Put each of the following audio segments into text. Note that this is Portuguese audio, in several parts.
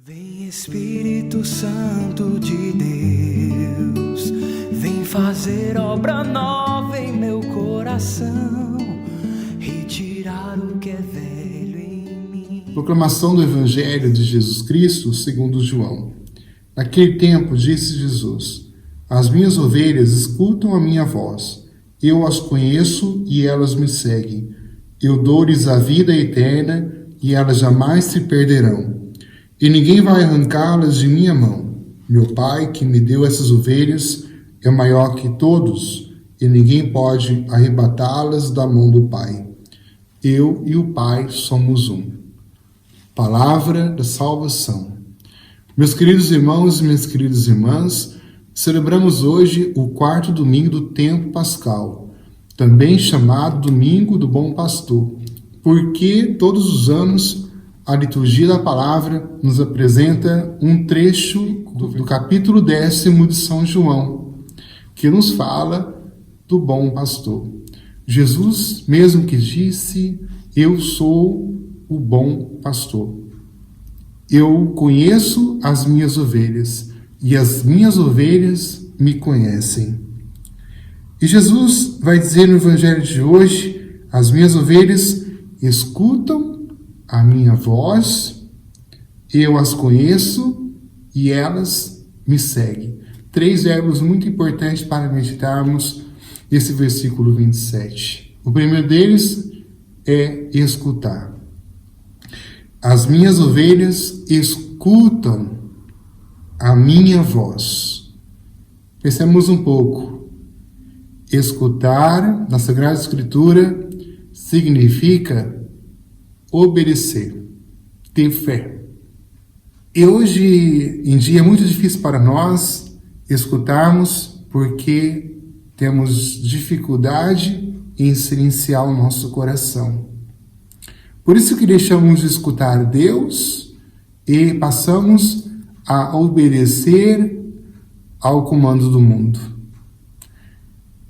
Vem Espírito Santo de Deus, vem fazer obra nova em meu coração, retirar o que é velho em mim. Proclamação do Evangelho de Jesus Cristo segundo João. Naquele tempo disse Jesus: As minhas ovelhas escutam a minha voz, eu as conheço e elas me seguem. Eu dou-lhes a vida eterna e elas jamais se perderão. E ninguém vai arrancá-las de minha mão. Meu Pai, que me deu essas ovelhas, é maior que todos, e ninguém pode arrebatá-las da mão do Pai. Eu e o Pai somos um. Palavra da salvação. Meus queridos irmãos e minhas queridas irmãs, celebramos hoje o quarto domingo do tempo pascal, também chamado Domingo do Bom Pastor, porque todos os anos a liturgia da palavra nos apresenta um trecho do capítulo 10º de São João, que nos fala do bom pastor. Jesus mesmo que disse: Eu sou o bom pastor. Eu conheço as minhas ovelhas e as minhas ovelhas me conhecem. E Jesus vai dizer no Evangelho de hoje: As minhas ovelhas escutam a minha voz, eu as conheço e elas me seguem. 3 verbos muito importantes para meditarmos nesse versículo 27. O primeiro deles é escutar. As minhas ovelhas escutam a minha voz. Pensemos um pouco. Escutar na Sagrada Escritura significa obedecer, ter fé. E hoje em dia é muito difícil para nós escutarmos porque temos dificuldade em silenciar o nosso coração. Por isso que deixamos de escutar Deus e passamos a obedecer ao comando do mundo.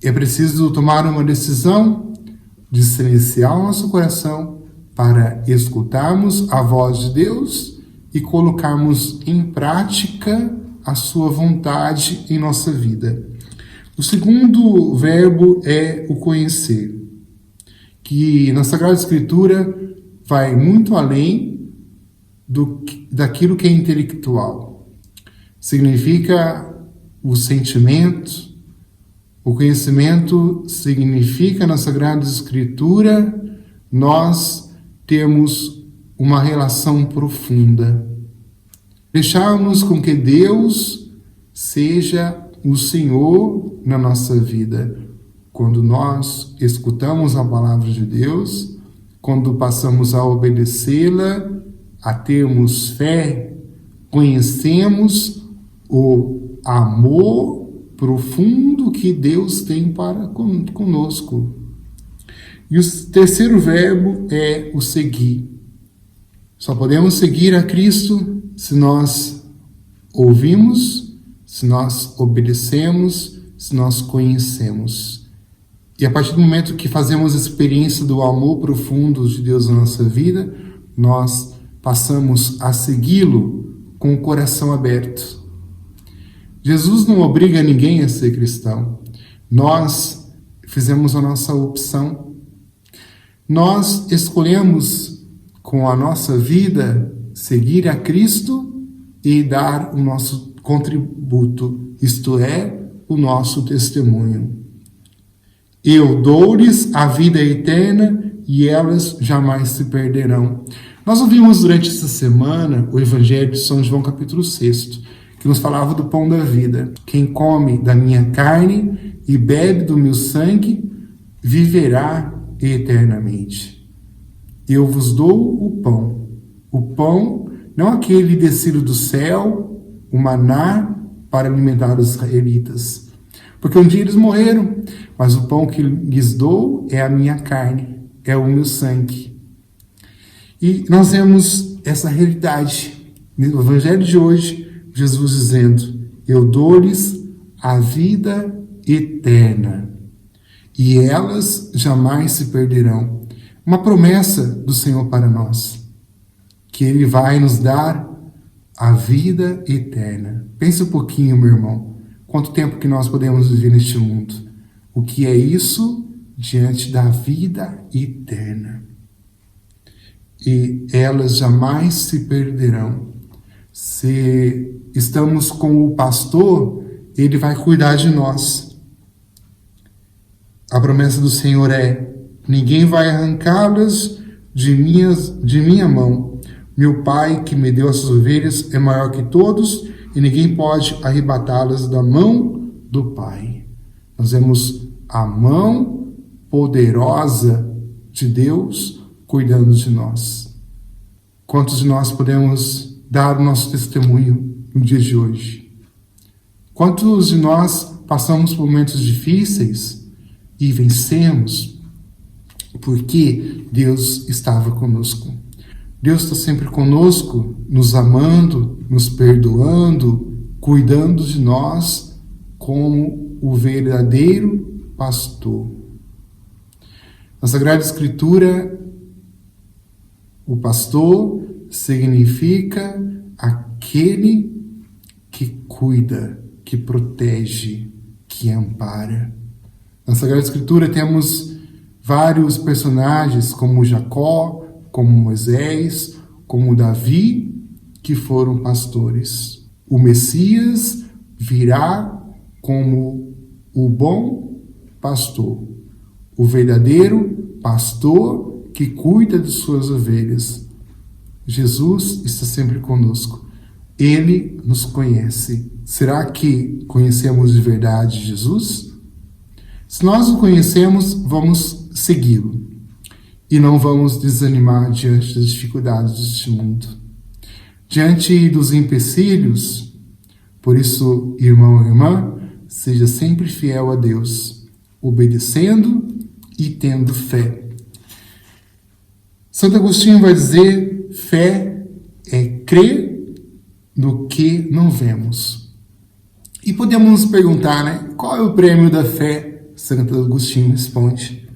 É preciso tomar uma decisão de silenciar o nosso coração para escutarmos a voz de Deus e colocarmos em prática a sua vontade em nossa vida. O segundo verbo é o conhecer, que na Sagrada Escritura vai muito além daquilo que é intelectual. Significa o sentimento. O conhecimento significa, na Sagrada Escritura, nós temos uma relação profunda. Deixarmos com que Deus seja o Senhor na nossa vida. Quando nós escutamos a palavra de Deus, quando passamos a obedecê-la, a termos fé, conhecemos o amor profundo que Deus tem para conosco. E o terceiro verbo é o seguir. Só podemos seguir a Cristo se nós ouvimos, se nós obedecemos, se nós conhecemos. E a partir do momento que fazemos a experiência do amor profundo de Deus na nossa vida, nós passamos a segui-lo com o coração aberto. Jesus não obriga ninguém a ser cristão. Nós fizemos a nossa opção. Nós escolhemos com a nossa vida seguir a Cristo e dar o nosso contributo, isto é, o nosso testemunho. Eu dou-lhes a vida eterna e elas jamais se perderão. Nós ouvimos durante essa semana o Evangelho de São João capítulo 6, que nos falava do pão da vida. Quem come da minha carne e bebe do meu sangue viverá eternamente. Eu vos dou o pão não aquele descido do céu, o maná para alimentar os israelitas, porque um dia eles morreram, mas o pão que lhes dou é a minha carne, é o meu sangue. E nós vemos essa realidade no Evangelho de hoje, Jesus dizendo: eu dou-lhes a vida eterna e elas jamais se perderão. Uma promessa do Senhor para nós, que Ele vai nos dar a vida eterna. Pense um pouquinho, meu irmão, quanto tempo que nós podemos viver neste mundo. O que é isso diante da vida eterna? E elas jamais se perderão. Se estamos com o pastor, ele vai cuidar de nós. A promessa do Senhor é: ninguém vai arrancá-las de minha mão. Meu Pai, que me deu essas ovelhas, é maior que todos, e ninguém pode arrebatá-las da mão do Pai. Nós vemos a mão poderosa de Deus cuidando de nós. Quantos de nós podemos dar o nosso testemunho no dia de hoje? Quantos de nós passamos por momentos difíceis e vencemos porque Deus estava conosco? Deus está sempre conosco, nos amando, nos perdoando, cuidando de nós como o verdadeiro pastor. Na Sagrada Escritura, o pastor significa aquele que cuida, que protege, que ampara. Na Sagrada Escritura temos vários personagens como Jacó, como Moisés, como Davi, que foram pastores. O Messias virá como o bom pastor, o verdadeiro pastor que cuida de suas ovelhas. Jesus está sempre conosco. Ele nos conhece. Será que conhecemos de verdade Jesus? Se nós o conhecemos, vamos segui-lo. E não vamos desanimar diante das dificuldades deste mundo. Diante dos empecilhos, por isso, irmão e irmã, seja sempre fiel a Deus, obedecendo e tendo fé. Santo Agostinho vai dizer: fé é crer no que não vemos. E podemos nos perguntar, né? Qual é o prêmio da fé? Santo Agostinho responde: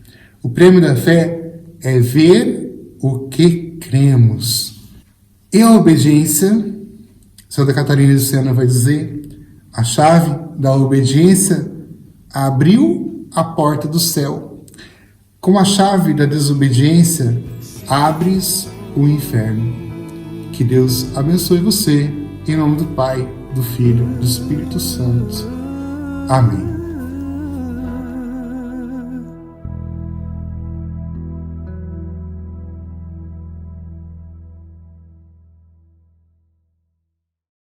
o prêmio da fé é ver o que cremos. E a obediência, Santa Catarina de Siena vai dizer, a chave da obediência abriu a porta do céu. Com a chave da desobediência, abres o inferno. Que Deus abençoe você, em nome do Pai, do Filho e do Espírito Santo. Amém.